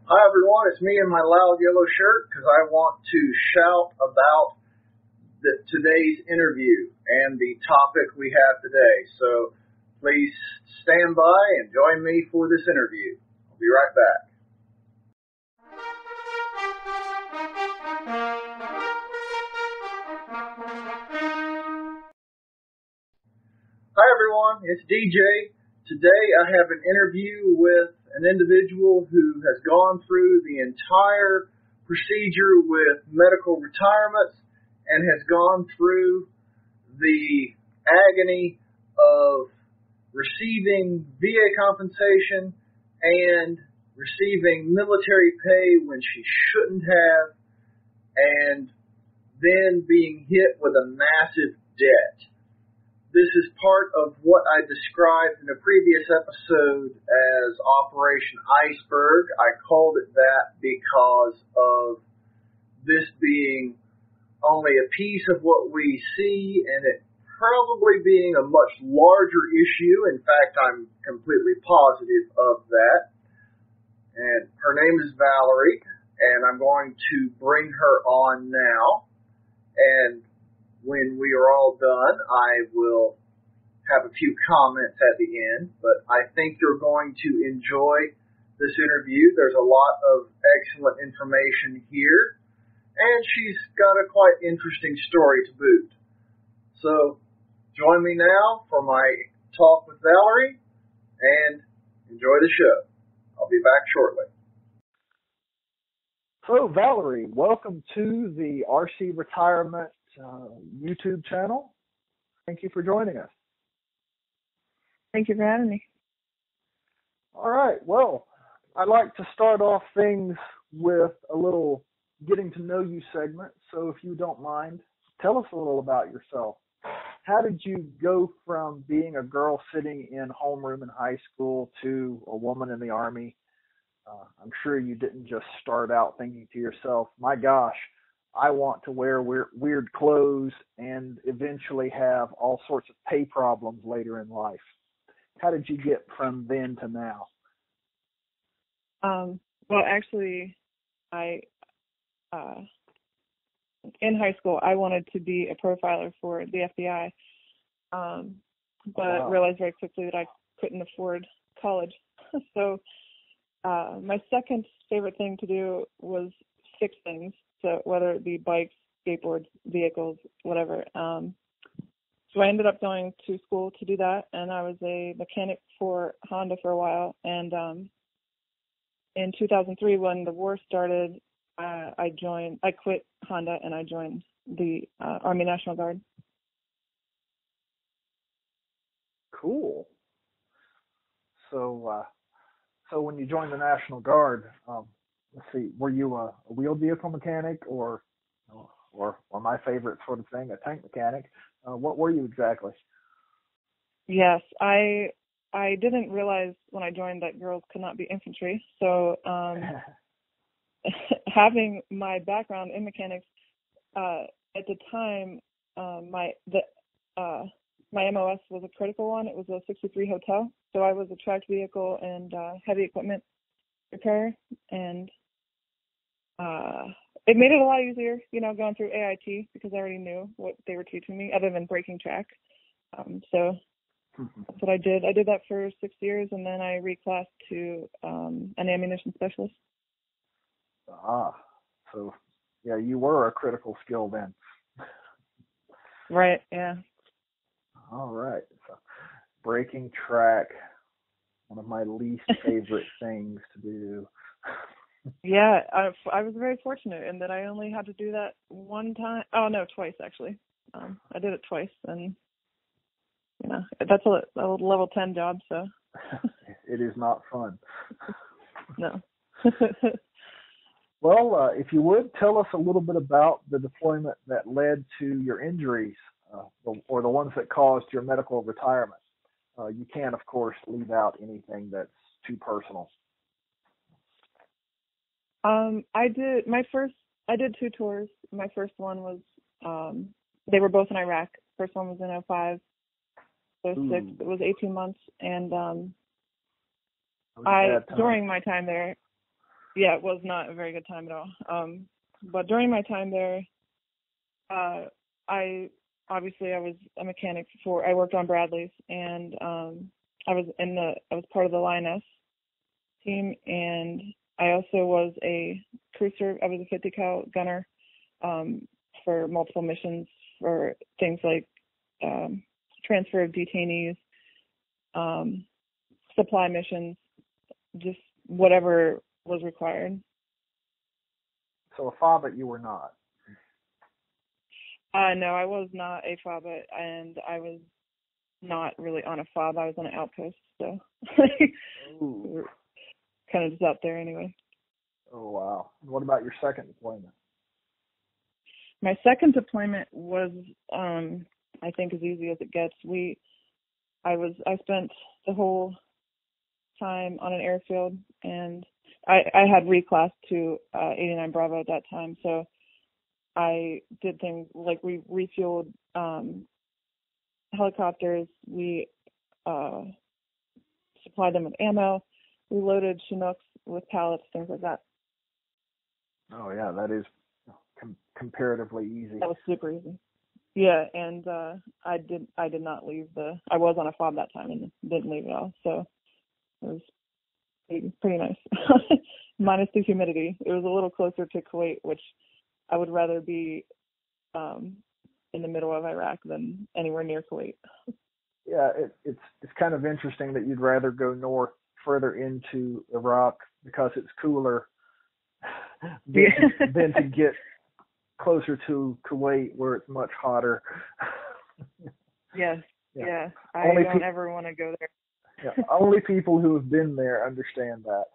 Hi everyone, it's me in my loud yellow shirt because I want to shout about today's interview and the topic we have today. So please stand by and join me for this interview. I'll be right back. Hi everyone, it's DJ. Today I have an interview with an individual who has gone through the entire procedure with medical retirements and has gone through the agony of receiving VA compensation and receiving military pay when she shouldn't have, and then being hit with a massive debt. This is part of what I described in a previous episode as Operation Iceberg. I called it that because of this being only a piece of what we see and it probably being a much larger issue. In fact, I'm completely positive of that. And her name is Valerie, and I'm going to bring her on now. And when we are all done, I will have a few comments at the end, but I think you're going to enjoy this interview. There's a lot of excellent information here, and she's got a quite interesting story to boot. So join me now for my talk with Valerie, and enjoy the show. I'll be back shortly. So Valerie, welcome to the RC Retirement YouTube channel. Thank you for joining us. Thank you for having me. All right. Well, I'd like to start off things with a little getting to know you segment. So if you don't mind, tell us a little about yourself. How did you go from being a girl sitting in homeroom in high school to a woman in the Army? I'm sure you didn't just start out thinking to yourself, my gosh, I want to wear weird clothes and eventually have all sorts of pay problems later in life. How did you get from then to now? Well, actually, in high school, I wanted to be a profiler for the FBI, but realized very quickly that I couldn't afford college. So my second favorite thing to do was fix things. So whether it be bikes, skateboards, vehicles, whatever. So I ended up going to school to do that, and I was a mechanic for Honda for a while. And in 2003, when the war started, I quit Honda and I joined the Army National Guard. Cool. So when you joined the National Guard, let's see, were you a wheeled vehicle mechanic or my favorite sort of thing, a tank mechanic? What were you exactly? Yes, I didn't realize when I joined that girls could not be infantry. So having my background in mechanics, at the time, my MOS was a critical one. It was a 63 hotel. So I was a tracked vehicle and heavy equipment repair, and it made it a lot easier, going through AIT because I already knew what they were teaching me other than braking track. So that's what I did. I did that for 6 years, and then I reclassed to an ammunition specialist. So yeah, you were a critical skill then. Right, yeah. All right. So braking track, one of my least favorite things to do. Yeah, I was very fortunate in that I only had to do that one time. Oh, no, twice, actually. I did it twice, and, that's a level 10 job, so. It is not fun. No. Well, if you would, tell us a little bit about the deployment that led to your injuries, or the ones that caused your medical retirement. You can, of course, leave out anything that's too personal. I did 2 tours. My first one was, they were both in Iraq. First one was in 05, 06. It was 18 months. And during my time there, yeah, it was not a very good time at all. But during my time there, I was a mechanic I worked on Bradley's, and I was part of the Lioness team, and I also was a I was a 50 cal gunner for multiple missions for things like transfer of detainees, supply missions, just whatever was required. So a FOBA you were not? No, I was not a FOBA, and I was not really on a FOB. I was on an outpost, so we're kind of just out there anyway. Oh, wow. What about your second deployment? My second deployment was, I think, as easy as it gets. I spent the whole time on an airfield, and I had reclassed to 89 Bravo at that time, so I did things like we refueled helicopters, we supplied them with ammo, we loaded Chinooks with pallets, things like that. Oh yeah, that is comparatively easy. That was super easy. Yeah, and I did not leave I was on a FOB that time and didn't leave at all, so it was pretty nice. Minus the humidity. It was a little closer to Kuwait, which I would rather be in the middle of Iraq than anywhere near Kuwait. Yeah, it's kind of interesting that you'd rather go north, further into Iraq, because it's cooler than to get closer to Kuwait, where it's much hotter. Yes, yeah. I don't ever want to go there. Yeah, only people who have been there understand that.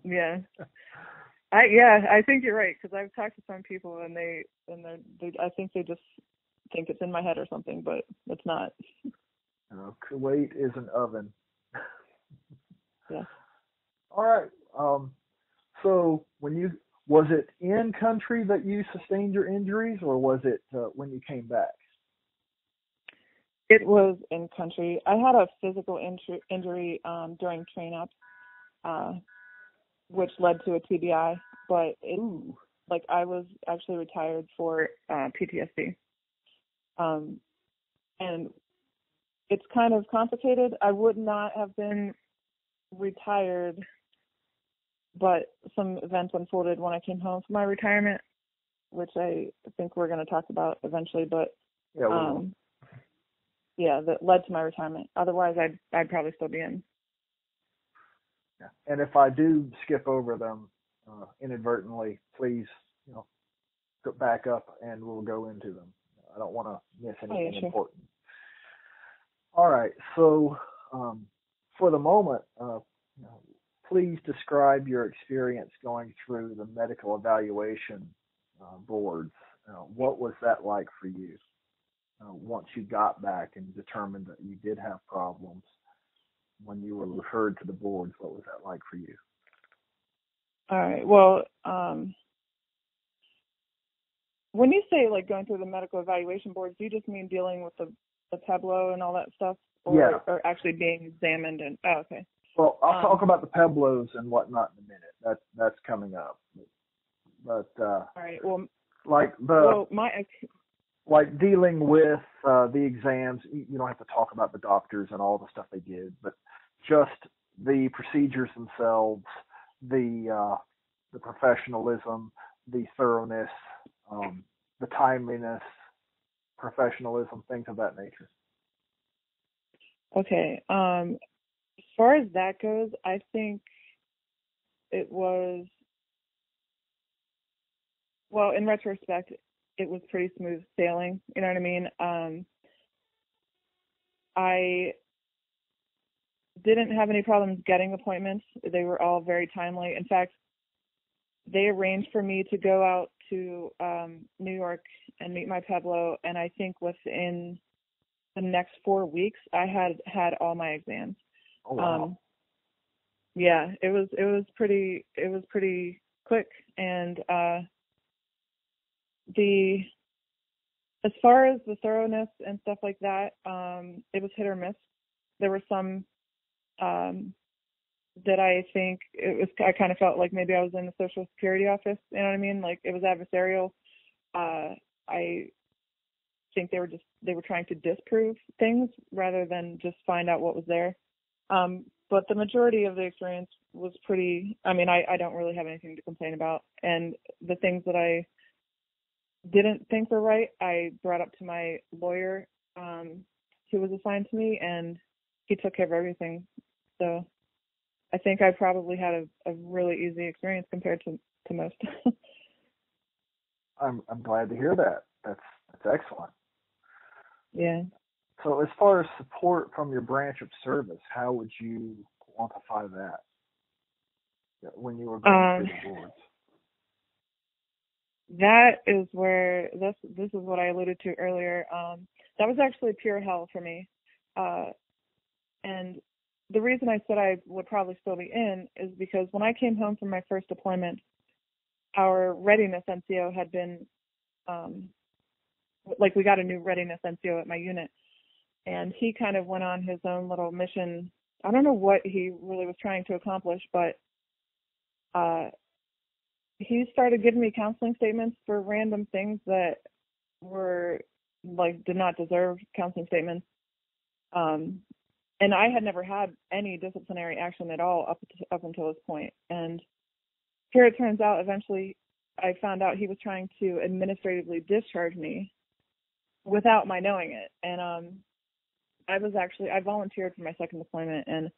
Yeah. I think you're right, because I've talked to some people and they I think they just think it's in my head or something, but it's not. Kuwait is an oven. Yeah. All right. So was it in country that you sustained your injuries, or was it when you came back? It was in country. I had a physical injury during train up, which led to a TBI, but I was actually retired for PTSD. And it's kind of complicated. I would not have been retired, but some events unfolded when I came home from my retirement, which I think we're going to talk about eventually, but that led to my retirement. Otherwise, I'd probably still be in. Yeah. And if I do skip over them inadvertently, please, go back up and we'll go into them. I don't want to miss anything important. All right. So for the moment, please describe your experience going through the medical evaluation boards. What was that like for you once you got back and determined that you did have problems? When you were referred to the boards, what was that like for you? All right. Well, when you say like going through the medical evaluation boards, do you just mean dealing with the Pueblo and all that stuff, or actually being examined? And okay. Well, I'll talk about the Pueblos and whatnot in a minute. That's coming up. But all right. Well, like dealing with the exams, you don't have to talk about the doctors and all the stuff they did, but just the procedures themselves, the professionalism, the thoroughness, the timeliness, professionalism, things of that nature. Okay. As far as that goes, I think it was, well, in retrospect, it was pretty smooth sailing. You know what I mean? I didn't have any problems getting appointments. They were all very timely. In fact, they arranged for me to go out to New York and meet my Pueblo, and I think within the next 4 weeks, I had all my exams. Oh, wow. Yeah, it was pretty quick, and as far as the thoroughness and stuff like that, it was hit or miss. There were some that I think I kind of felt like maybe I was in the Social Security office, you know what I mean? Like it was adversarial. I think they were trying to disprove things rather than just find out what was there. But the majority of the experience was pretty, I mean, I don't really have anything to complain about. And the things that I didn't think were right, I brought up to my lawyer, who was assigned to me, and he took care of everything. So I think I probably had a really easy experience compared to most. I'm glad to hear that. That's excellent. Yeah. So as far as support from your branch of service, how would you quantify that when you were going through the boards? That is where this is what I alluded to earlier. That was actually pure hell for me. And the reason I said I would probably still be in is because when I came home from my first deployment, our readiness NCO had been, we got a new readiness NCO at my unit, and he kind of went on his own little mission. I don't know what he really was trying to accomplish, but he started giving me counseling statements for random things that were did not deserve counseling statements. And I had never had any disciplinary action at all up until this point. And here it turns out, eventually, I found out he was trying to administratively discharge me without my knowing it. And I volunteered for my second deployment, and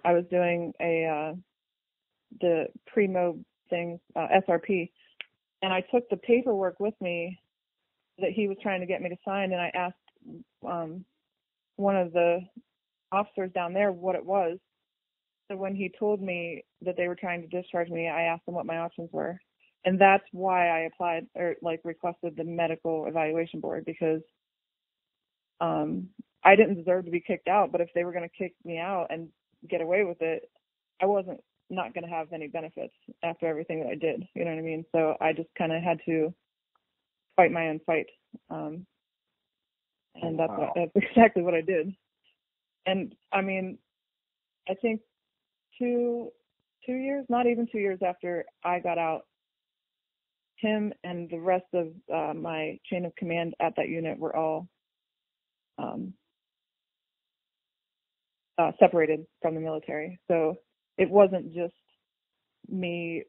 I was doing the pre-MOB thing, SRP, and I took the paperwork with me that he was trying to get me to sign, and I asked one of the officers down there what it was. So when he told me that they were trying to discharge me, I asked them what my options were. And that's why I applied or requested the medical evaluation board, because I didn't deserve to be kicked out, but if they were going to kick me out and get away with it, I wasn't not going to have any benefits after everything that I did. You know what I mean? So I just kind of had to fight my own fight. And that's exactly what I did. And I mean, I think 2 years, not even 2 years after I got out, him and the rest of my chain of command at that unit were all separated from the military. So it wasn't just me,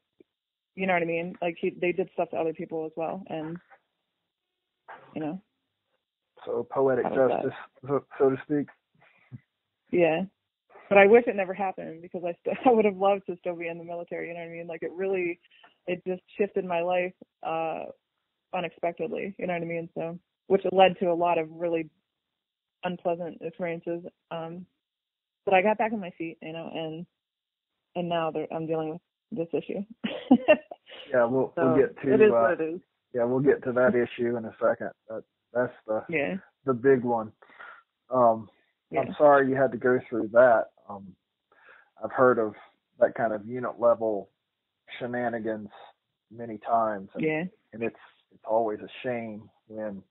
you know what I mean? Like they did stuff to other people as well, and you know. So poetic justice, so to speak. Yeah, but I wish it never happened, because I would have loved to still be in the military. You know what I mean? Like it just shifted my life unexpectedly. You know what I mean? So, which led to a lot of really unpleasant experiences. But I got back on my feet, you know, and now I'm dealing with this issue. Yeah, we'll get to it is what it is. Yeah, we'll get to that issue in a second. That's the big one. I'm sorry you had to go through that. I've heard of that kind of unit level shenanigans many times, and it's always a shame when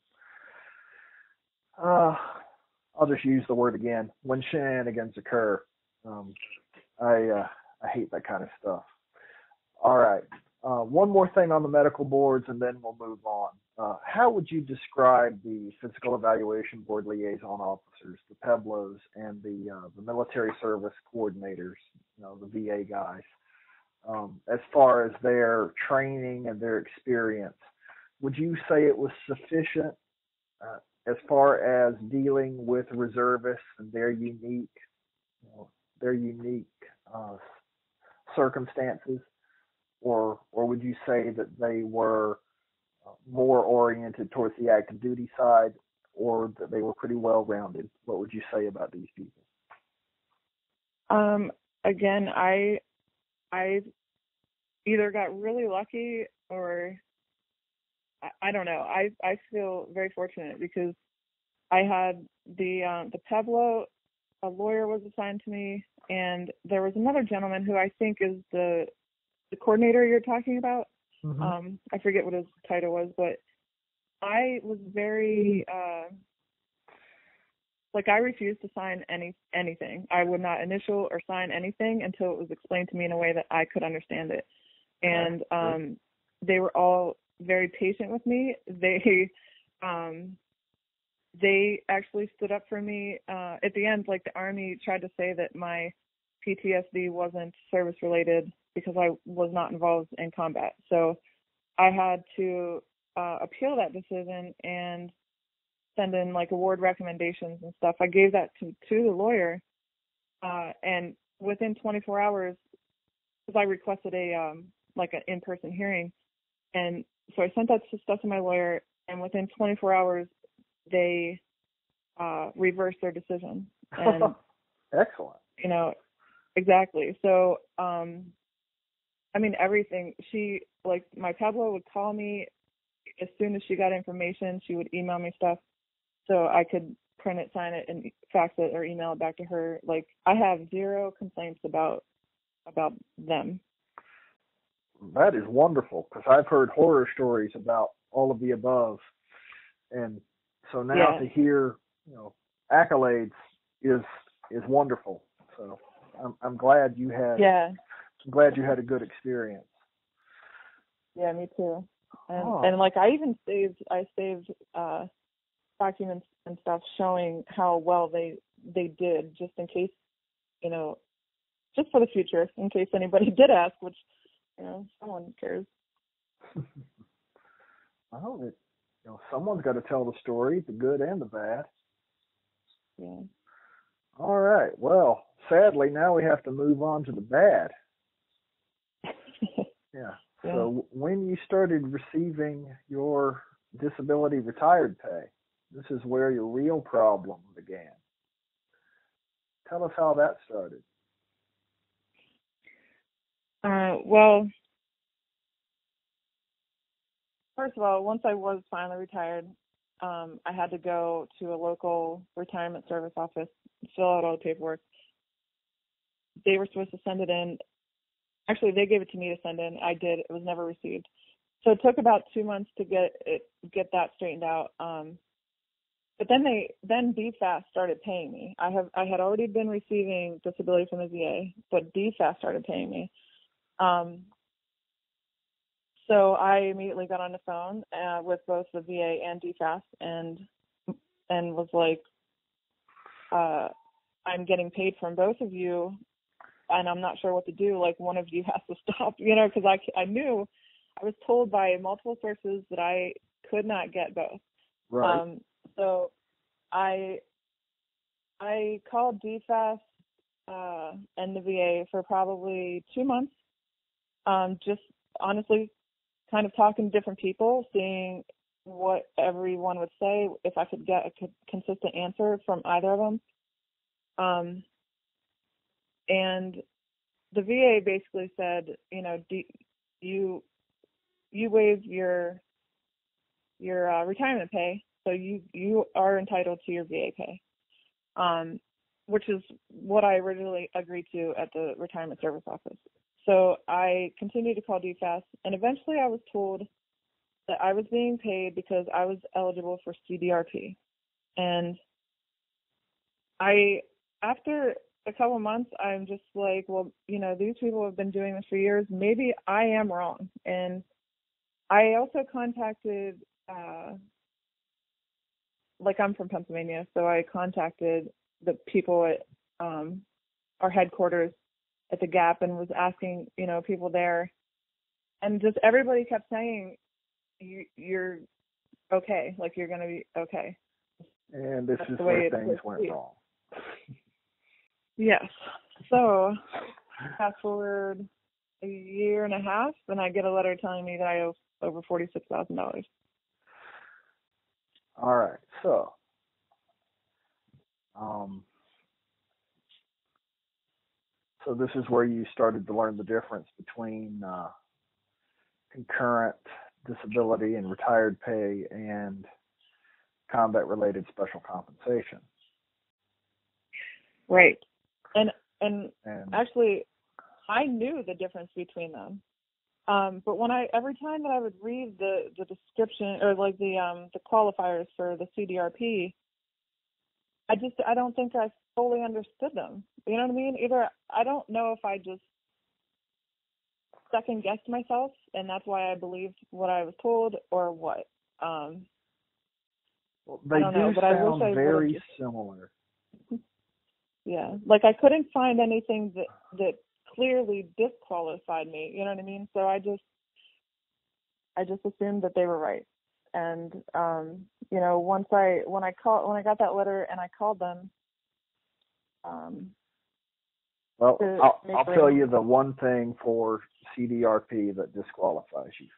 I'll just use the word again, when shenanigans occur. I hate that kind of stuff. All right. One more thing on the medical boards, and then we'll move on. How would you describe the physical evaluation board liaison officers, the PEBLOs, and the military service coordinators, you know, the VA guys, as far as their training and their experience? Would you say it was sufficient as far as dealing with reservists and their unique circumstances, or would you say that they were more oriented towards the active duty side, or that they were pretty well rounded? What would you say about these people? Again, I either got really lucky, or I don't know. I feel very fortunate, because I had the PEBLO, a lawyer was assigned to me, and there was another gentleman who I think is the coordinator you're talking about. Mm-hmm. I forget what his title was, but I was very like I refused to sign anything. I would not initial or sign anything until it was explained to me in a way that I could understand it. And they were all very patient with me. They actually stood up for me. At the end, like the Army tried to say that my PTSD wasn't service related because I was not involved in combat. So I had to appeal that decision and send in like award recommendations and stuff. I gave that to the lawyer, and within 24 hours, because I requested like an in-person hearing, and so I sent that stuff to my lawyer, and within 24 hours, they reversed their decision. And excellent. You know, exactly. So, I mean, everything. She, like, my Pablo would call me as soon as she got information. She would email me stuff so I could print it, sign it, and fax it or email it back to her. Like, I have zero complaints about them. That is wonderful, because I've heard horror stories about all of the above, and so now to hear, you know, accolades is wonderful. So I'm glad you had I'm glad you had a good experience. Yeah, me too. And like I saved documents and stuff showing how well they did, just in case, you know, just for the future, in case anybody did ask, which, you know, someone cares. Well, you know, someone's got to tell the story, the good and the bad. Yeah. All right. Well, sadly, now we have to move on to the bad. Yeah. So when you started receiving your disability retired pay, this is where your real problem began. Tell us how that started. Well, first of all, once I was finally retired, I had to go to a local retirement service office, fill out all the paperwork. They were supposed to send it in. Actually, they gave it to me to send in. I did. It was never received. So it took about 2 months to get that straightened out. But then DFAS started paying me. I had already been receiving disability from the VA, but DFAS started paying me. So I immediately got on the phone with both the VA and DFAS and was like, I'm getting paid from both of you, and I'm not sure what to do. Like, one of you has to stop, you know, because I knew, I was told by multiple sources that I could not get both. Right. So I called DFAS and the VA for probably 2 months, just honestly kind of talking to different people, seeing what everyone would say, if I could get a consistent answer from either of them. And the VA basically said, you know, you waived your retirement pay, so you are entitled to your VA pay, which is what I originally agreed to at the retirement service office. So I continued to call DFAS, and eventually I was told that I was being paid because I was eligible for CDRP. And after a couple months, I'm just like, well, you know, these people have been doing this for years. Maybe I am wrong. And I also contacted, like, I'm from Pennsylvania, so I contacted the people at our headquarters at the Gap and was asking, you know, people there. And just everybody kept saying, you're okay, like you're going to be okay. And this is where things went wrong. Yes. So fast forward a year and a half, and I get a letter telling me that I owe over $46,000. All right. So, so this is where you started to learn the difference between concurrent disability and retired pay and combat-related special compensation. Right. And actually, I knew the difference between them. But every time that I would read the description or like the qualifiers for the CDRP, I don't think I fully understood them. You know what I mean? Either I don't know if I just second guessed myself and that's why I believed what I was told, or what. Well, I don't know, but I wish I very similar. Yeah, like I couldn't find anything that clearly disqualified me. You know what I mean? So I just assumed that they were right. And you know, when I got that letter and I called them. Well, I'll tell you the one thing for CDRP that disqualifies you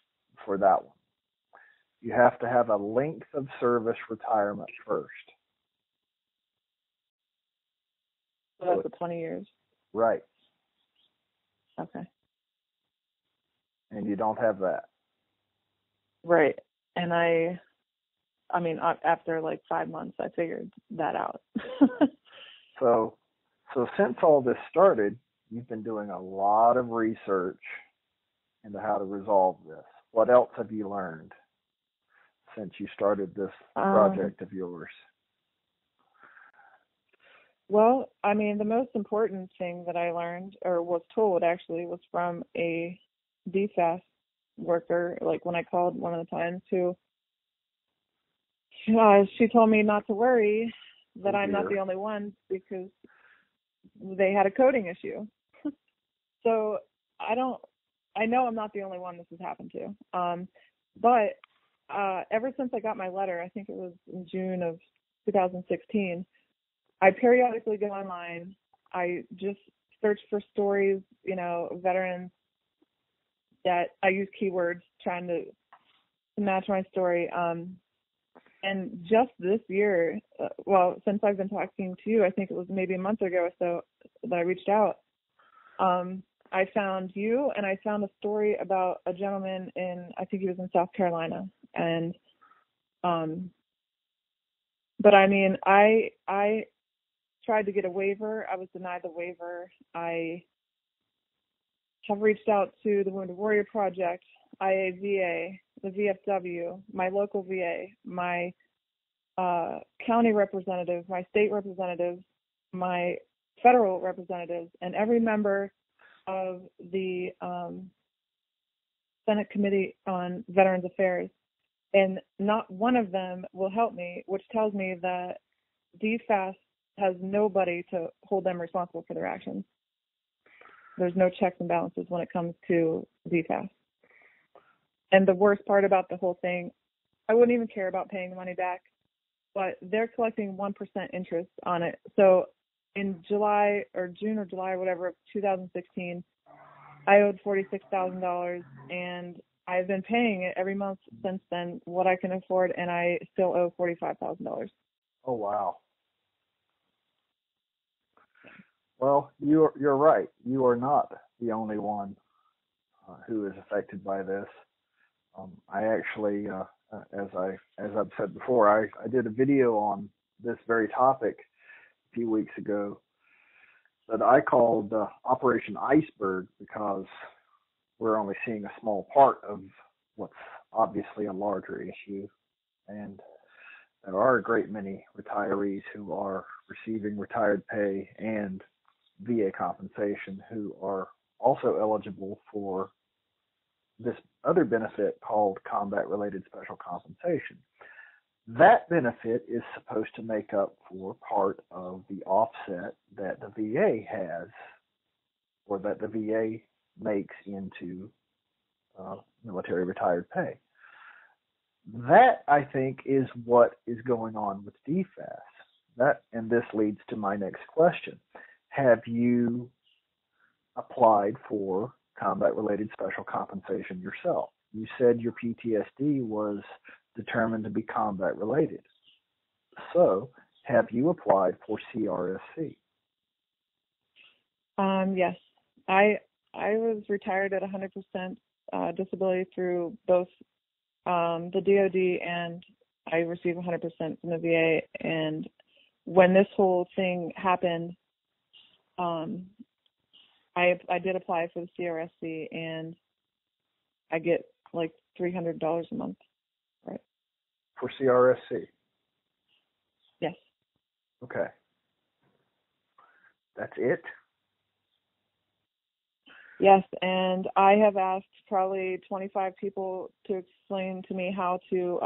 for that one. You have to have a length of service retirement first. So that's the 20 years. Right. Okay. And you don't have that. Right. And I mean, after like 5 months, I figured that out. So since all this started, you've been doing a lot of research into how to resolve this. What else have you learned since you started this project of yours? Well, I mean, the most important thing that I learned, or was told actually, was from a DFAS worker. Like when I called one of the times, she told me not to worry, that I'm not the only one, because they had a coding issue. So I know I'm not the only one this has happened to. But ever since I got my letter, I think it was in June of 2016, I periodically go online. I just search for stories, you know, veterans that I use keywords trying to match my story. And just this year, since I've been talking to you, I think it was maybe a month ago or so that I reached out. I found you, and I found a story about a gentleman I think he was in South Carolina. And, but I mean, I tried to get a waiver. I was denied the waiver. I have reached out to the Wounded Warrior Project, IAVA, the VFW, my local VA, my county representative, my state representatives, my federal representatives, and every member of the Senate Committee on Veterans Affairs. And not one of them will help me, which tells me that DFAS has nobody to hold them responsible for their actions. There's no checks and balances when it comes to DFAS. And the worst part about the whole thing, I wouldn't even care about paying the money back, but they're collecting 1% interest on it. So in July or June or July or whatever of 2016, I owed $46,000, and I've been paying it every month since then, what I can afford, and I still owe $45,000. Oh, wow. Well, you're right. You are not the only one who is affected by this. I actually, as I've said before, I did a video on this very topic a few weeks ago that I called Operation Iceberg, because we're only seeing a small part of what's obviously a larger issue, and there are a great many retirees who are receiving retired pay and VA compensation who are also eligible for this other benefit called combat-related special compensation. That benefit is supposed to make up for part of the offset that the VA has, or that the VA makes into military retired pay. That, I think, is what is going on with DFAS. And this leads to my next question. Have you applied for combat-related special compensation yourself? You said your PTSD was determined to be combat-related. So, have you applied for CRSC? Yes. I was retired at 100% disability through both the DOD, and I received 100% from the VA. And when this whole thing happened, I did apply for the CRSC, and I get like $300 a month, right? For CRSC? Yes. Okay. That's it? Yes, and I have asked probably 25 people to explain to me how to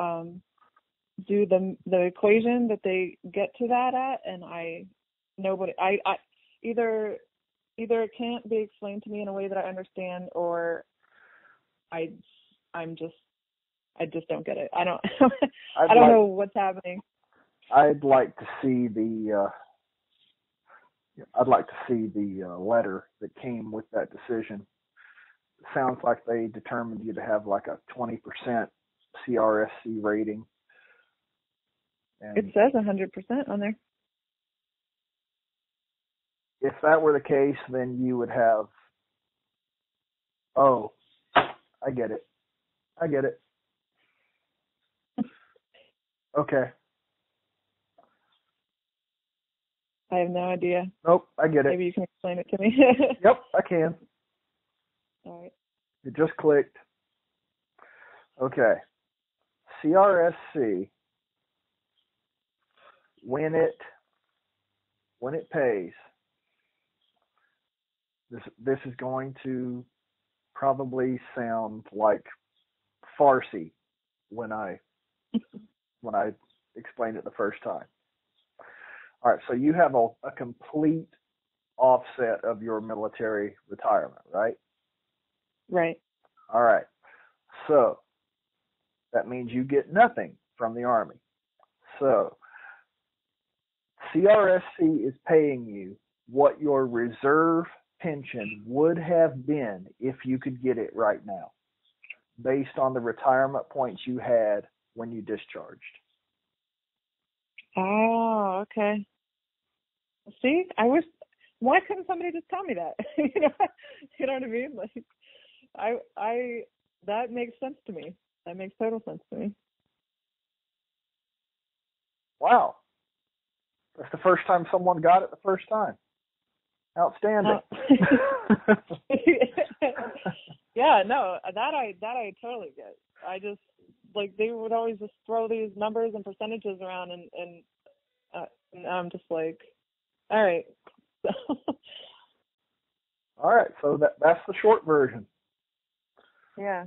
do the equation that they get to that at, and I either it can't be explained to me in a way that I understand, or I just don't get it. I don't I don't know what's happening. I'd like to see the letter that came with that decision. It sounds like they determined you to have like a 20% CRSC rating. And it says 100% on there. If that were the case, then you would have, oh, I get it. Okay. I have no idea. Nope, I get it. Maybe you can explain it to me. Yep, I can. All right. It just clicked. Okay. CRSC, when it pays, this is going to probably sound like Farsi when I explained it the first time. All right, so you have a complete offset of your military retirement, right? Right. All right. So that means you get nothing from the Army. So CRSC is paying you what your reserve pension would have been if you could get it right now, based on the retirement points you had when you discharged. Oh, okay. See, why couldn't somebody just tell me that? you know what I mean? Like, I that makes sense to me. That makes total sense to me. Wow. That's the first time someone got it the first time. Outstanding. Yeah, no, that I totally get. I just, like, they would always just throw these numbers and percentages around, and I'm just like, all right. All right, so that's the short version. Yeah.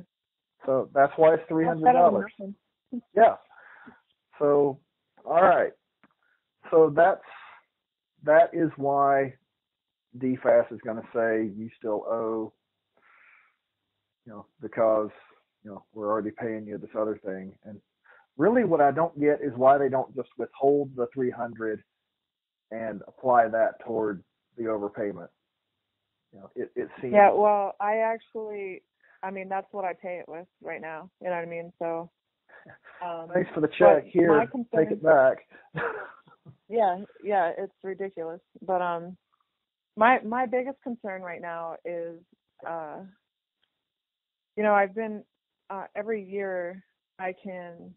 So that's why it's $300. Yeah. So, all right. So that is why DFAS is going to say you still owe, because, we're already paying you this other thing. And really what I don't get is why they don't just withhold the $300 and apply that toward the overpayment. It seems. Yeah, well, that's what I pay it with right now. You know what I mean? So. Thanks for the check. Here, take it back. Yeah, it's ridiculous. But my biggest concern right now is, I've been every year I can.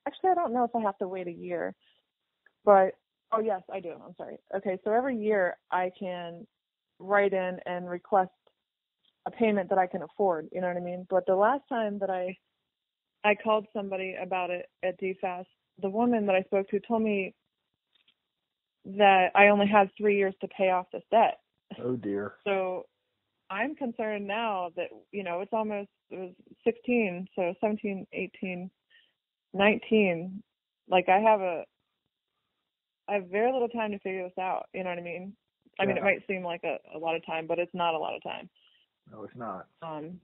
Actually, I don't know if I have to wait a year, but oh yes, I do. I'm sorry. Okay, so every year I can write in and request a payment that I can afford. You know what I mean? But the last time that I called somebody about it at DFAS, the woman that I spoke to told me that I only had 3 years to pay off this debt. Oh dear. So I'm concerned now that, it was 16, so 17, 18, 19. Like I have very little time to figure this out. You know what I mean? I mean, it might seem like a lot of time, but it's not a lot of time. No, it's not. And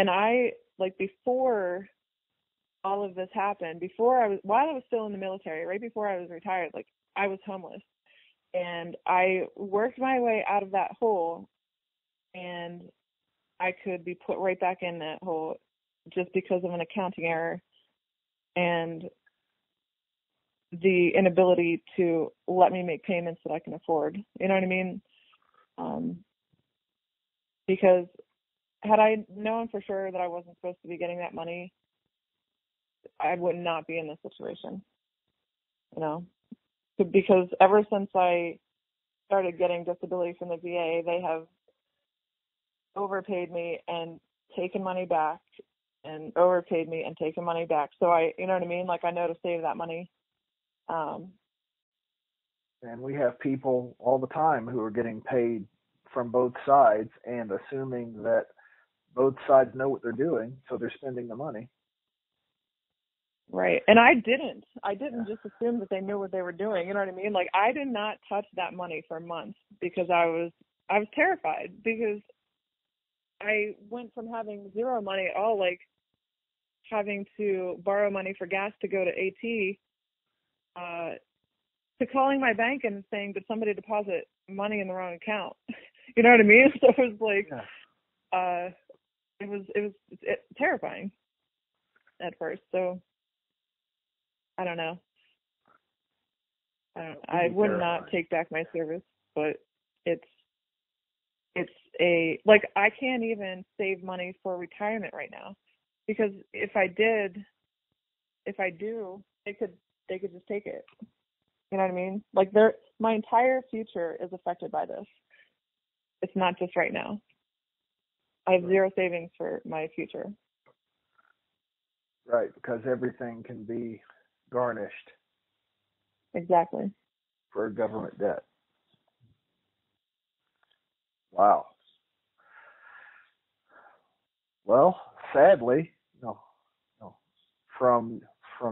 I, like, before all of this happened, while I was still in the military, right before I was retired, like, I was homeless, and I worked my way out of that hole, and I could be put right back in that hole just because of an accounting error and the inability to let me make payments that I can afford. You know what I mean? Because had I known for sure that I wasn't supposed to be getting that money, I would not be in this situation, because ever since I started getting disability from the VA, they have overpaid me and taken money back, and overpaid me and taken money back. So you know what I mean? Like, I know to save that money. And we have people all the time who are getting paid from both sides and assuming that both sides know what they're doing, so they're spending the money. Right. And I didn't just assume that they knew what they were doing. You know what I mean? Like, I did not touch that money for months because I was terrified, because I went from having zero money at all, like having to borrow money for gas to go to AT, to calling my bank and saying, did somebody deposit money in the wrong account? You know what I mean? So it was like, it was terrifying at first. So I don't know. I would not take back my service, but it's I can't even save money for retirement right now, because if I do, they could just take it. You know what I mean? Like, my entire future is affected by this. It's not just right now. I have zero savings for my future. Right, because everything can be garnished. Exactly. For government debt. Wow. Well, sadly, from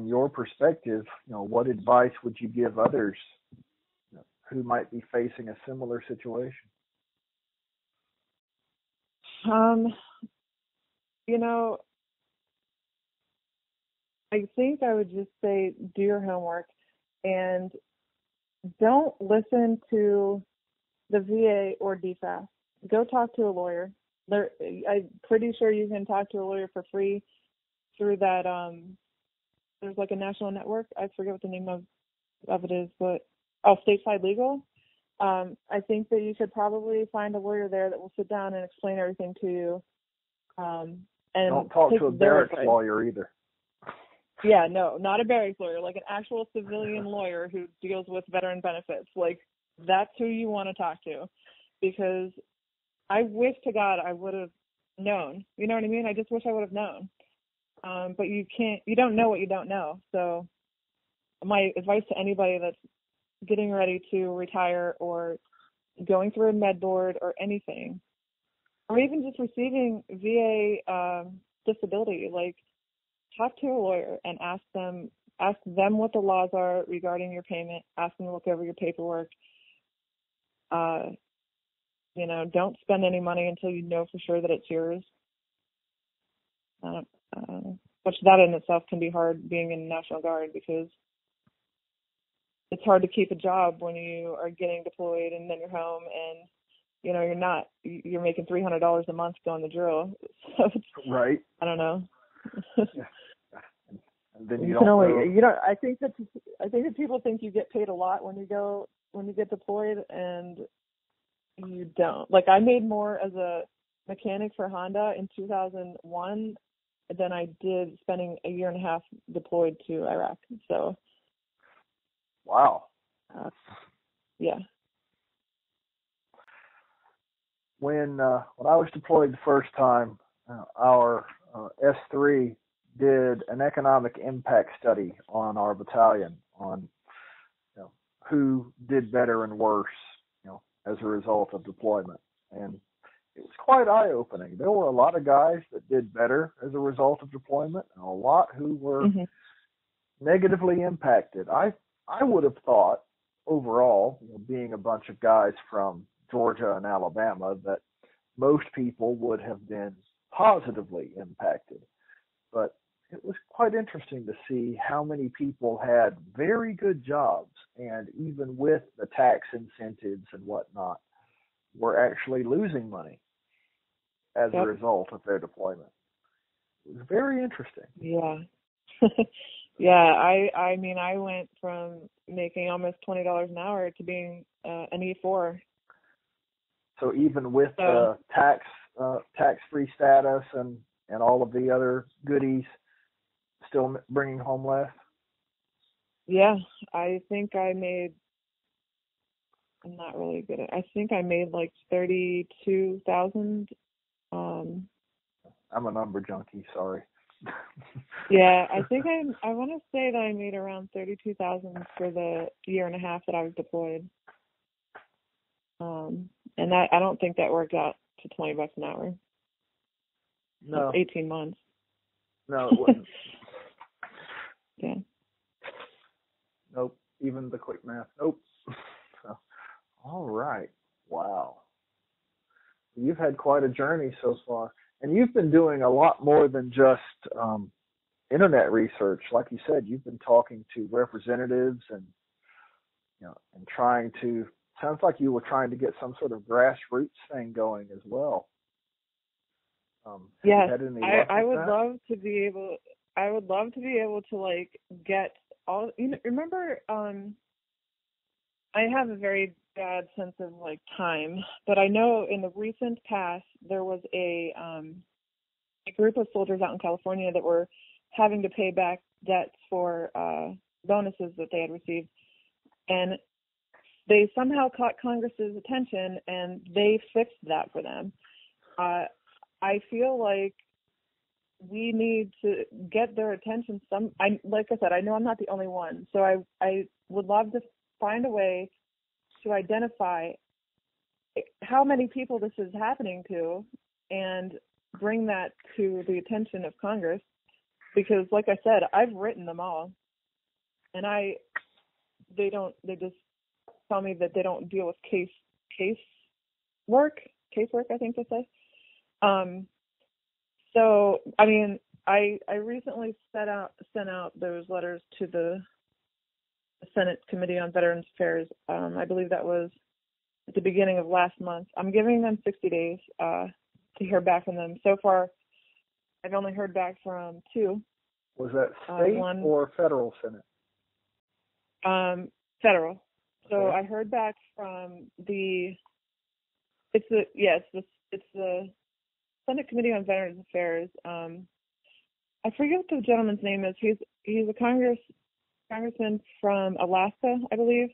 your perspective, what advice would you give others who might be facing a similar situation? I think I would just say, do your homework and don't listen to the VA or DFAS. Go talk to a lawyer. I'm pretty sure you can talk to a lawyer for free through that. There's like a national network. I forget what the name of it is, but Stateside Legal. I think that you could probably find a lawyer there that will sit down and explain everything to you. And don't talk to a barracks lawyer either. Yeah, no, not a barracks lawyer, like an actual civilian lawyer who deals with veteran benefits. Like, that's who you want to talk to, because I wish to God I would have known. You know what I mean? I just wish I would have known. But you don't know what you don't know. So my advice to anybody that's getting ready to retire or going through a med board or anything, or even just receiving VA disability, like, talk to a lawyer and ask them what the laws are regarding your payment. Ask them to look over your paperwork. Don't spend any money until you know for sure that it's yours. Which that in itself can be hard, being in the National Guard, because it's hard to keep a job when you are getting deployed and then you're home and you're making $300 a month doing the drill. So it's, right. I don't know. Yeah. And then I think that people think you get paid a lot when you get deployed, and you don't. Like, I made more as a mechanic for Honda in 2001 than I did spending a year and a half deployed to Iraq. So. Wow. Yeah. When I was deployed the first time, our S3 did an economic impact study on our battalion on who did better and worse, as a result of deployment. And it was quite eye-opening. There were a lot of guys that did better as a result of deployment, and a lot who were negatively impacted. I would have thought overall, being a bunch of guys from Georgia and Alabama, that most people would have been positively impacted. But it was quite interesting to see how many people had very good jobs, and even with the tax incentives and whatnot, were actually losing money as a result of their deployment. It was very interesting. Yeah. Yeah, I mean, I went from making almost $20 an hour to being an E4. So even with the tax-free status and all of the other goodies, still bringing home less? Yeah, I think I made, I'm not really good at, I think I made like 32,000. I'm a number junkie, sorry. Yeah, I think I want to say that I made around 32,000 for the year and a half that I was deployed. And I don't think that worked out to $20 an hour. No. That's 18 months. No, it wouldn't. Yeah. Nope. Even the quick math. Nope. So, all right. Wow. You've had quite a journey so far, and you've been doing a lot more than just internet research. Like you said, you've been talking to representatives and and trying to. Sounds like you were trying to get some sort of grassroots thing going as well. Yes, I would love to be able. I would love to be able to like get all. Remember, I have a very bad sense of like time, but I know in the recent past there was a group of soldiers out in California that were having to pay back debts for bonuses that they had received, and they somehow caught Congress's attention and they fixed that for them. I feel like we need to get their attention. Like I said, I know I'm not the only one, so I would love to find a way to identify how many people this is happening to and bring that to the attention of Congress, because like I said, I've written them all, and they just tell me that they don't deal with casework, I think they say. So I mean, I recently sent out those letters to the Senate Committee on Veterans Affairs. I believe that was at the beginning of last month. I'm giving them 60 days to hear back from them. So far, I've only heard back from 2. Was that state or federal Senate? Federal. So okay. I heard back from it's the Senate Committee on Veterans Affairs. I forget what the gentleman's name is. He's a congressman from Alaska, I believe.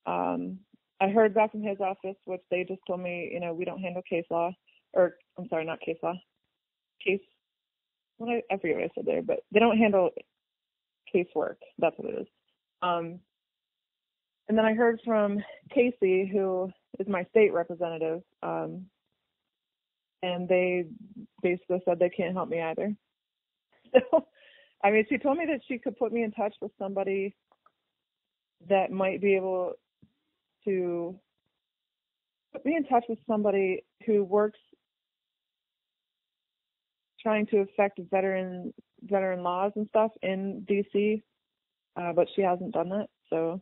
I heard back from his office, which they just told me, we don't handle case law, or I'm sorry, not case law, I forget what I said there, but they don't handle casework. That's what it is. And then I heard from Casey, who is my state representative, and they basically said they can't help me either. So, I mean, she told me that she could put me in touch with somebody that might be able to put me in touch with somebody who works trying to affect veteran laws and stuff in DC, but she hasn't done that. So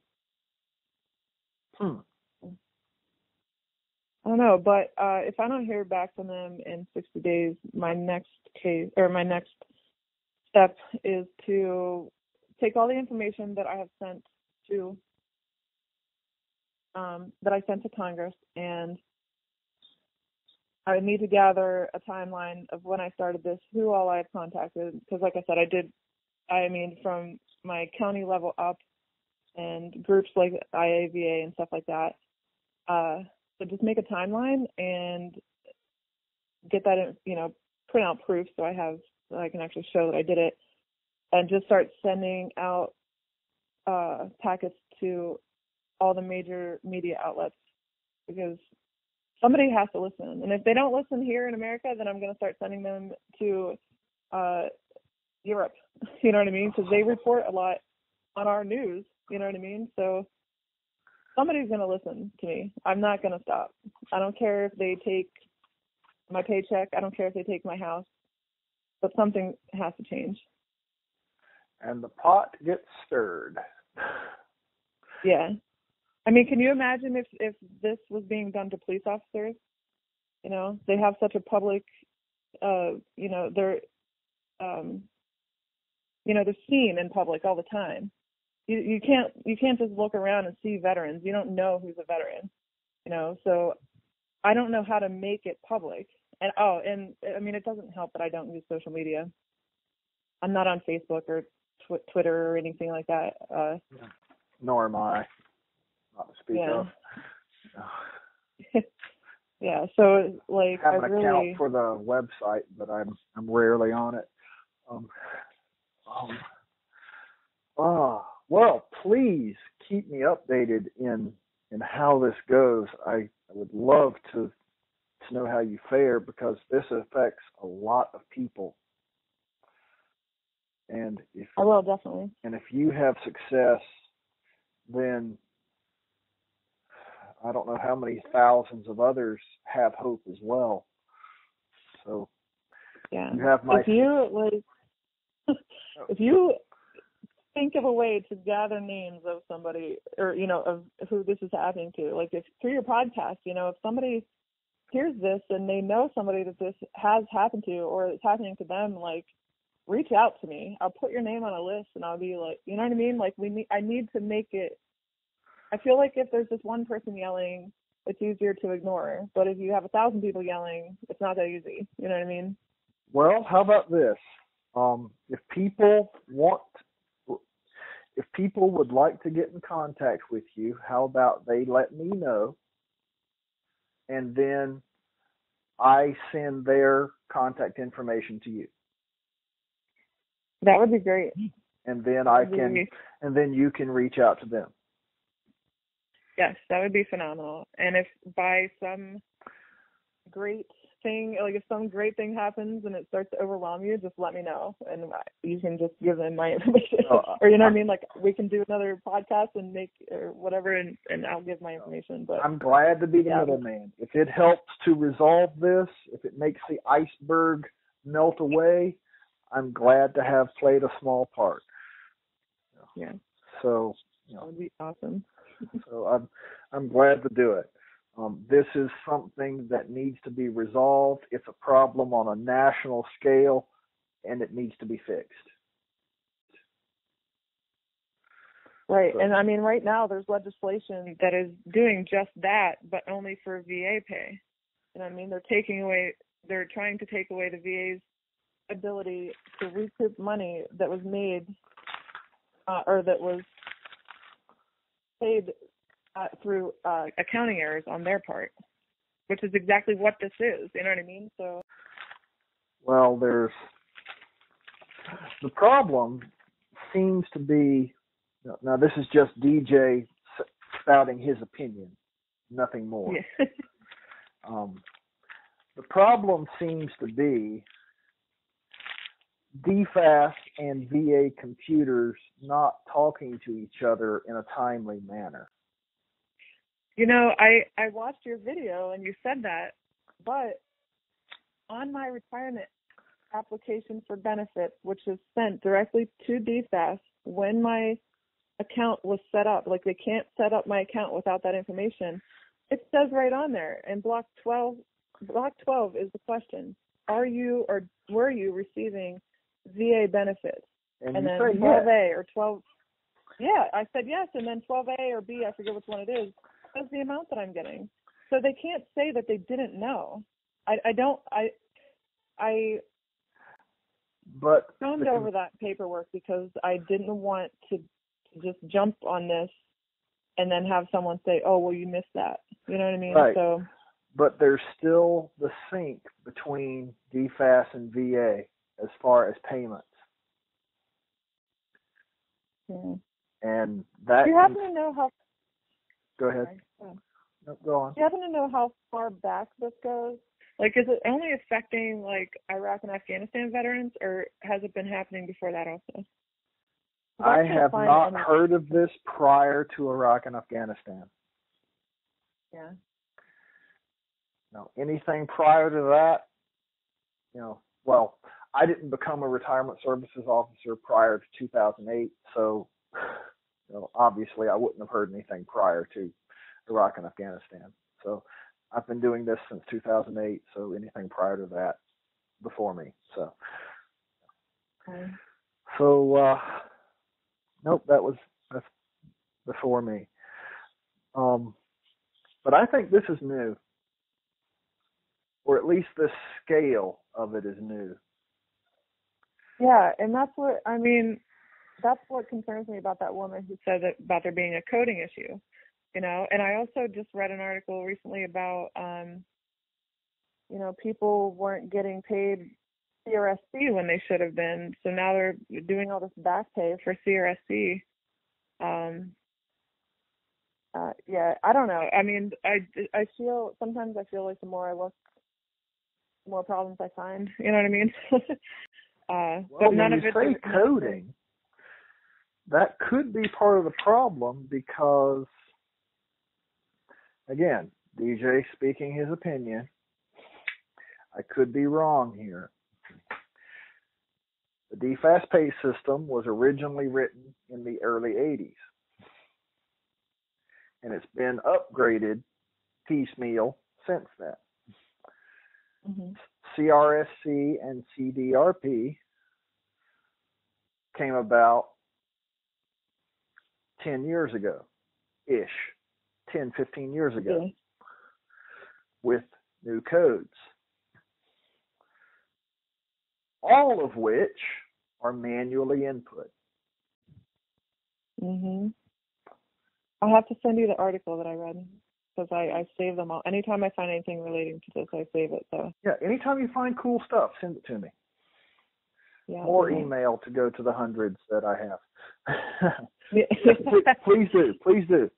I don't know, but if I don't hear back from them in 60 days, my next step is to take all the information that I have sent to Congress, and I need to gather a timeline of when I started this, who all I have contacted, because like I said, from my county level up and groups like IAVA and stuff like that. So just make a timeline and get that in, print out proof so I can actually show that I did it, and just start sending out packets to all the major media outlets, because somebody has to listen. And if they don't listen here in America, then I'm going to start sending them to Europe. You know what I mean? Because they report a lot on our news. You know what I mean? So somebody's going to listen to me. I'm not going to stop. I don't care if they take my paycheck. I don't care if they take my house. But something has to change. And the pot gets stirred. Yeah. I mean, can you imagine if this was being done to police officers? They have such a public, they're seen in public all the time. You can't just look around and see veterans. You don't know who's a veteran, so I don't know how to make it public. And I mean, it doesn't help that I don't use social media. I'm not on Facebook or Twitter or anything like that. Nor am I. Not to speak of. Yeah, so like I have an account for the website, but I'm rarely on it. Um, well, please keep me updated in how this goes. I would love to know how you fare, because this affects a lot of people. And if I will, definitely. And if you have success, then I don't know how many thousands of others have hope as well. So yeah, you have my. If you think of a way to gather names of somebody, or of who this is happening to, like if through your podcast, if somebody hears this and they know somebody that this has happened to, or it's happening to them, like, reach out to me. I'll put your name on a list, and I'll be like, you know what I mean? Like, I need to make it. I feel like if there's just one person yelling, it's easier to ignore. But if you have 1,000 people yelling, it's not that easy. You know what I mean? Well, how about this? If people would like to get in contact with you, how about they let me know, and then I send their contact information to you. That would be great. And then and then you can reach out to them. Yes, that would be phenomenal. And if by some great thing, like if some great thing happens and it starts to overwhelm you, just let me know, and you can just give them my information. Or you know what I mean? Like, we can do another podcast and make or whatever, and I'll give my information. But I'm glad to be the middleman. If it helps to resolve this, if it makes the iceberg melt away, I'm glad to have played a small part. Yeah. So that would be awesome. So I'm glad to do it. This is something that needs to be resolved. It's a problem on a national scale, and it needs to be fixed. Right. So, and I mean, right now there's legislation that is doing just that, but only for VA pay. And I mean, they're trying to take away the VA's ability to recoup money that was made or that was paid through accounting errors on their part, which is exactly what this is. You know what I mean? So, well, the problem seems to be, now this is just DJ spouting his opinion, nothing more. Yeah. The problem seems to be DFAS and VA computers not talking to each other in a timely manner. I watched your video and you said that, but on my retirement application for benefits, which is sent directly to DFAS when my account was set up, like they can't set up my account without that information, it says right on there, and block 12 is the question: are you or were you receiving VA benefits? And then you say 12A yes. or 12, yeah, I said yes, and then 12A or B, I forget which one it is, says the amount that I'm getting. So they can't say that they didn't know. I stoned over that paperwork because I didn't want to just jump on this and then have someone say, oh, well, you missed that. You know what I mean? Right. So, but there's still the sync between DFAS and VA as far as payments. Yeah. And that. Do you happen to know how? Go ahead. No, go on. Do you happen to know how far back this goes? Like, is it only affecting like Iraq and Afghanistan veterans, or has it been happening before that also? I have not heard of this prior to Iraq and Afghanistan. Yeah. No, anything prior to that, well, I didn't become a retirement services officer prior to 2008, so obviously I wouldn't have heard anything prior to Iraq and Afghanistan. So I've been doing this since 2008, so anything prior to that before me. So, okay. Nope, that's before me. But I think this is new, or at least the scale of it is new. Yeah, and that's what concerns me about that woman who said that about there being a coding issue, And I also just read an article recently about, people weren't getting paid CRSC when they should have been. So now they're doing all this back pay for CRSC. Yeah, I don't know. I mean, I feel like the more I look, the more problems I find. You know what I mean? Well, but none when of you it. say coding, that could be part of the problem because, again, DJ speaking his opinion. I could be wrong here. The DFAST pay system was originally written in the early 80s. And it's been upgraded piecemeal since then. Mm-hmm. CRSC and CDRP came about 10 years ago-ish, 10, 15 years ago, yeah. with new codes, all of which are manually input. Mm-hmm. I'll have to send you the article that I read because I save them all. Anytime I find anything relating to this, I save it. So yeah, anytime you find cool stuff, send it to me. Yeah, or email to go to the hundreds that I have. Yeah. Please do.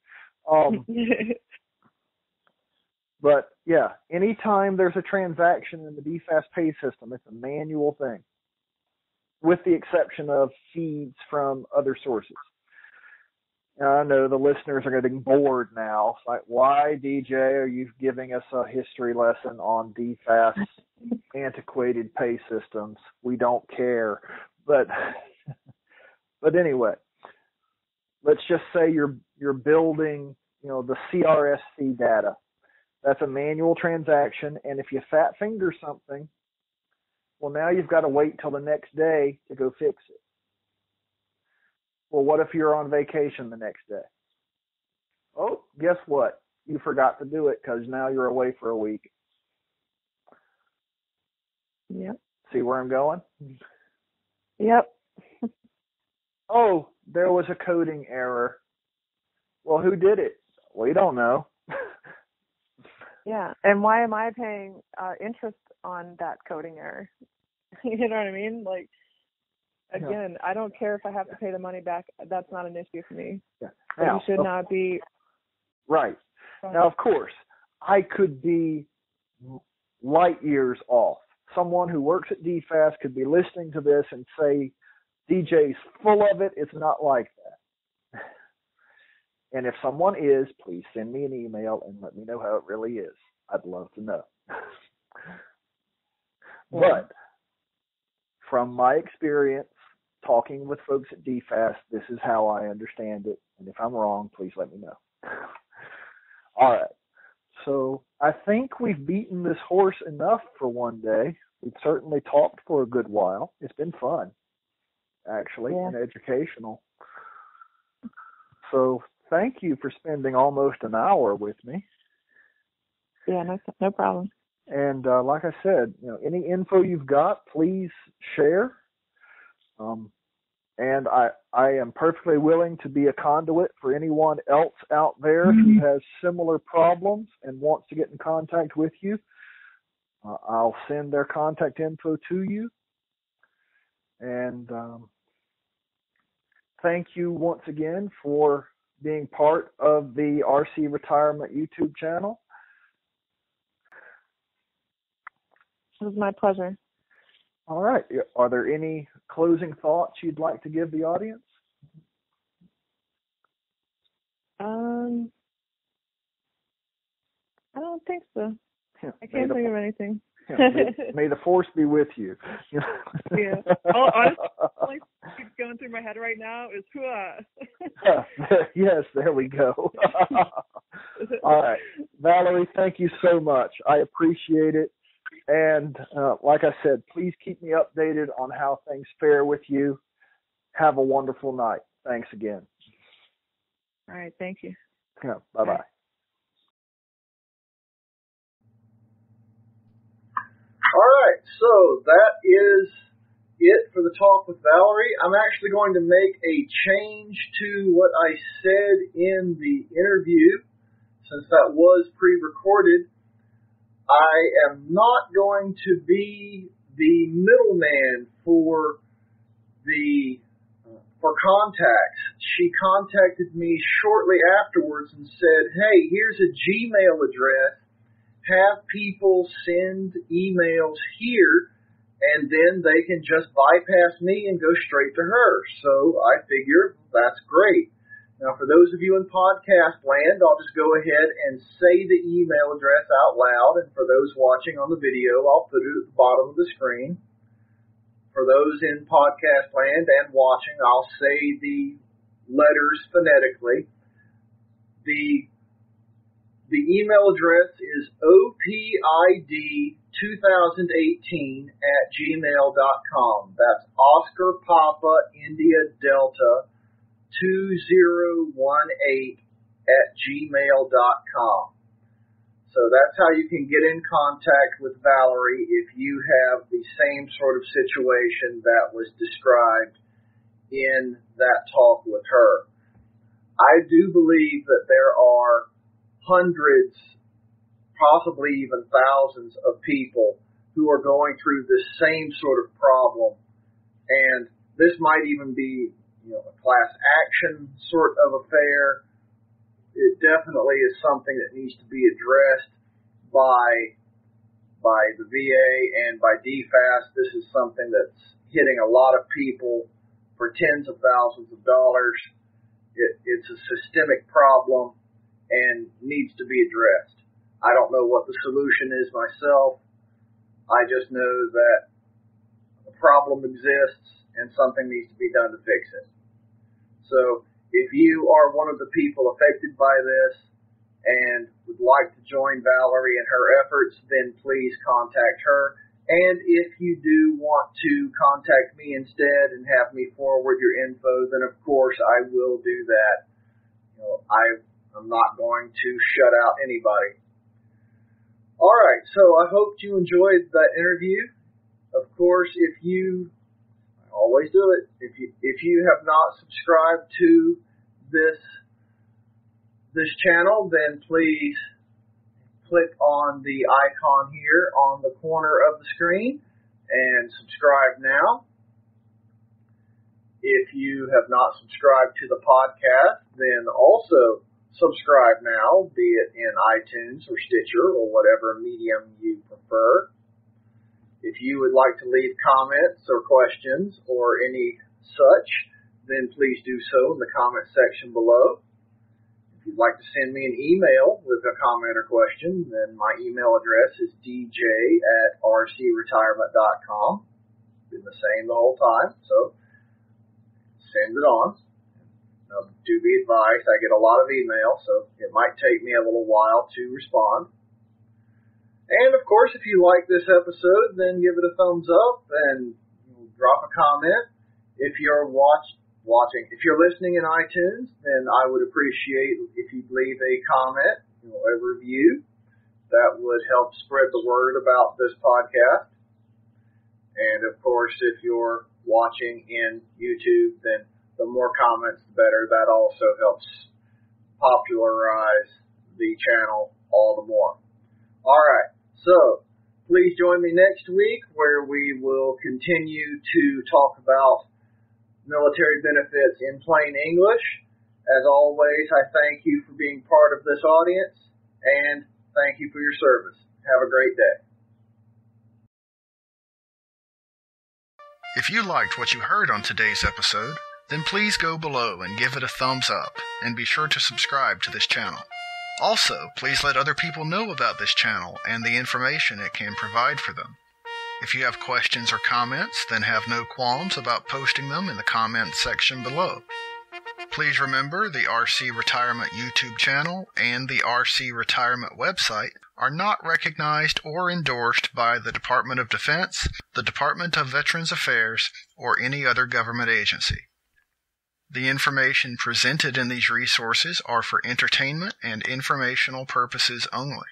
But yeah, anytime there's a transaction in the DFAST pay system, it's a manual thing, with the exception of feeds from other sources. Now, I know the listeners are getting bored now. It's like, why, DJ, are you giving us a history lesson on DFAST antiquated pay systems? We don't care. But anyway, let's just say you're building, the CRSC data. That's a manual transaction, and if you fat finger something, well, now you've got to wait till the next day to go fix it. Well, what if you're on vacation the next day? Oh, guess what? You forgot to do it because now you're away for a week. Yep. See where I'm going? Yep. Oh, there was a coding error. Well, who did it? We don't know. Yeah. And why am I paying interest on that coding error? You know what I mean? Like, again, I don't care if I have to pay the money back. That's not an issue for me. Yeah. But Now, you should not be. Right. Now, of course, I could be light years off. Someone who works at DFAST could be listening to this and say, DJ's full of it. It's not like that. And if someone is, please send me an email and let me know how it really is. I'd love to know. But from my experience talking with folks at DFAST, this is how I understand it. And if I'm wrong, please let me know. All right. So I think we've beaten this horse enough for one day. We've certainly talked for a good while. It's been fun, actually, and educational. So thank you for spending almost an hour with me. Yeah, no problem. And like I said, any info you've got, please share. And I am perfectly willing to be a conduit for anyone else out there who has similar problems and wants to get in contact with you. I'll send their contact info to you. And thank you once again for being part of the RC Retirement YouTube channel. It was my pleasure. All right. Are there any closing thoughts you'd like to give the audience? I don't think so. Yeah, I can't think of anything. Yeah, may the force be with you. Yeah. Oh, honestly, keeps going through my head right now is Yes, there we go. All right. Valerie, thank you so much. I appreciate it. And like I said, please keep me updated on how things fare with you. Have a wonderful night. Thanks again. All right. Thank you. Yeah, bye-bye. Right. All right, so that is it for the talk with Valerie. I'm actually going to make a change to what I said in the interview, since that was pre-recorded. I am not going to be the middleman for contacts. She contacted me shortly afterwards and said, hey, here's a Gmail address. Have people send emails here, and then they can just bypass me and go straight to her. So I figure that's great. Now, for those of you in podcast land, I'll just go ahead and say the email address out loud, and for those watching on the video, I'll put it at the bottom of the screen. For those in podcast land and watching, I'll say the letters phonetically. The email address is opid2018@gmail.com. That's Oscar Papa India Delta 2018@gmail.com. So that's how you can get in contact with Valerie if you have the same sort of situation that was described in that talk with her. I do believe that there are hundreds, possibly even thousands of people who are going through this same sort of problem. And this might even be, a class action sort of affair. It definitely is something that needs to be addressed by the VA and by DFAS. This is something that's hitting a lot of people for tens of thousands of dollars. It's a systemic problem and needs to be addressed. I don't know what the solution is myself. I just know that a problem exists and something needs to be done to fix it. So if you are one of the people affected by this and would like to join Valerie in her efforts, then please contact her. And if you do want to contact me instead and have me forward your info, then of course I will do that. I'm not going to shut out anybody. All right, so I hope you enjoyed that interview. Of course, I always do it. If you have not subscribed to this channel, then please click on the icon here on the corner of the screen and subscribe now. If you have not subscribed to the podcast, then also subscribe now, be it in iTunes or Stitcher or whatever medium you prefer. If you would like to leave comments or questions or any such, then please do so in the comment section below. If you'd like to send me an email with a comment or question, then my email address is dj@rcretirement.com. Been the same the whole time, so send it on. Now, do be advised, I get a lot of email, so it might take me a little while to respond. And, of course, if you like this episode, then give it a thumbs up and drop a comment. If you're if you're listening in iTunes, then I would appreciate if you'd leave a comment, a review. That would help spread the word about this podcast. And, of course, if you're watching in YouTube, then the more comments, the better. That also helps popularize the channel all the more. All right. So, please join me next week where we will continue to talk about military benefits in plain English. As always, I thank you for being part of this audience, and thank you for your service. Have a great day. If you liked what you heard on today's episode, then please go below and give it a thumbs up, and be sure to subscribe to this channel. Also, please let other people know about this channel and the information it can provide for them. If you have questions or comments, then have no qualms about posting them in the comments section below. Please remember the RC Retirement YouTube channel and the RC Retirement website are not recognized or endorsed by the Department of Defense, the Department of Veterans Affairs, or any other government agency. The information presented in these resources are for entertainment and informational purposes only.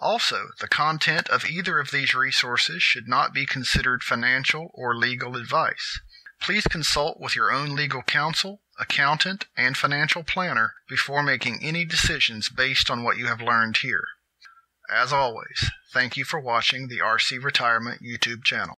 Also, the content of either of these resources should not be considered financial or legal advice. Please consult with your own legal counsel, accountant, and financial planner before making any decisions based on what you have learned here. As always, thank you for watching the RC Retirement YouTube channel.